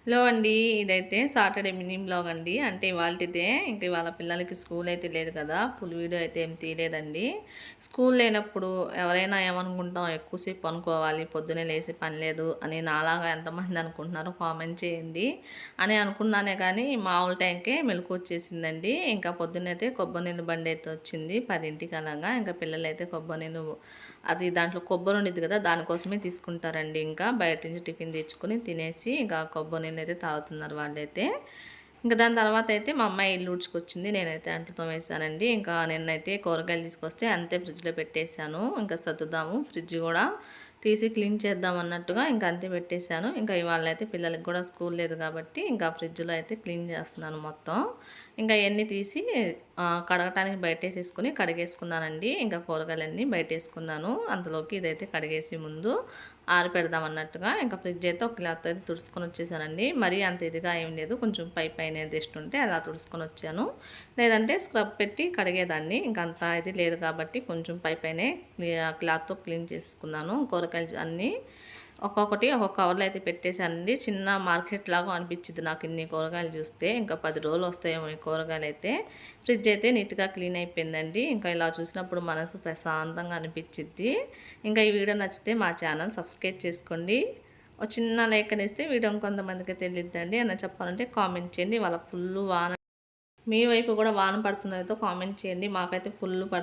Hello అండి. ఇదైతే Saturday mini blog అండి. అంటే ఇవాల్టిదే. ఇంక ఇవాళ పిల్లలకి స్కూల్ అయితే లేదు కదా! ఫుల్ వీడియో అయితే ఏం తీయలేదండి. స్కూల్ లేనప్పుడు ఎవరైనా ఏమనుకుంటాం, ఎక్కువసేపు పనుకోవాలి, పొద్దున్నే లేసి పని లేదు అని నాలాగా ఎంతమంది అనుకుంటున్నారో కామెంట్ చేయండి అని అనుకున్నానే కానీ మామూలు టైంకే మెలుకువొచ్చేసిందండి. ఇంకా పొద్దున్నైతే కొబ్బరి నీళ్ళు బండి అయితే వచ్చింది 10కి అలాగా. ఇంకా పిల్లలైతే కొబ్బరి నీళ్ళు అది దాంట్లో కొబ్బరి ఉండిద్ది కదా! దానికోసమే తీసుకుంటారండి. ఇంకా బయట నుంచి టిఫిన్ తెచ్చుకొని తినేసి ఇంకా కొబ్బరి నీళ్ళు అయితే తాగుతున్నారు వాళ్ళైతే. ఇంకా దాని తర్వాత అయితే మా అమ్మాయి ఇల్లు ఊడ్చుకొచ్చింది. నేనైతే అంట్లు తోమేశానండి. ఇంకా నిన్నైతే కూరగాయలు తీసుకొస్తే అంతే ఫ్రిడ్జ్‌లో పెట్టేశాను. ఇంకా సర్దుదాము ఫ్రిడ్జ్ కూడా తీసి క్లీన్ చేద్దాం అన్నట్టుగా ఇంకా అంతే పెట్టేశాను. ఇంకా ఇవాళ అయితే పిల్లలకి కూడా స్కూల్ లేదు కాబట్టి ఇంకా ఫ్రిడ్జ్‌లో అయితే క్లీన్ చేస్తున్నాను మొత్తం. ఇంకా ఇవన్నీ తీసి కడగటానికి బయటేసేసుకొని కడిగేసుకున్నానండి. ఇంకా కూరగాయలన్నీ బయటేసుకున్నాను. అంతలోకి ఇదైతే కడిగేసి ముందు ఆరిపెడదాం అన్నట్టుగా ఇంకా ఫ్రిడ్జ్ అయితే ఒక క్లాత్ అయితే తుడుచుకొని వచ్చేసానండి. మరీ అంత ఇదిగా ఏం లేదు. కొంచెం పైన జస్ట్ ఉంటే అలా తుడుచుకొని వచ్చాను. లేదంటే స్క్రబ్ పెట్టి కడిగేదాన్ని. ఇంక అంత ఇది లేదు కాబట్టి కొంచెం పైనే క్లాత్తో క్లీన్ చేసుకున్నాను. కూరగాయలు అన్నీ ఒక్కొక్కటి ఒక్కొక్క కవర్లో అయితే పెట్టేశానండి. చిన్న మార్కెట్ లాగా అనిపించింది నాకు ఇన్ని కూరగాయలు చూస్తే. ఇంకా 10 రోజులు వస్తాయేమో ఈ కూరగాయలు అయితే. ఫ్రిడ్జ్ అయితే నీట్గా క్లీన్ అయిపోయిందండి. ఇంకా ఇలా చూసినప్పుడు మనసు ప్రశాంతంగా అనిపించిద్ది. ఇంకా ఈ వీడియో నచ్చితే మా ఛానల్ సబ్స్క్రైబ్ చేసుకోండి. ఒక చిన్న లైక్ అనేస్తే వీడియో కొంతమందికి తెలియద్దండి అని చెప్పాలంటే కామెంట్ చేయండి. వాళ్ళ ఫుల్ వాన మీ వైపు కూడా వాన పడుతున్నదో కామెంట్ చేయండి. మాకైతే ఫుల్ పడుతుంది.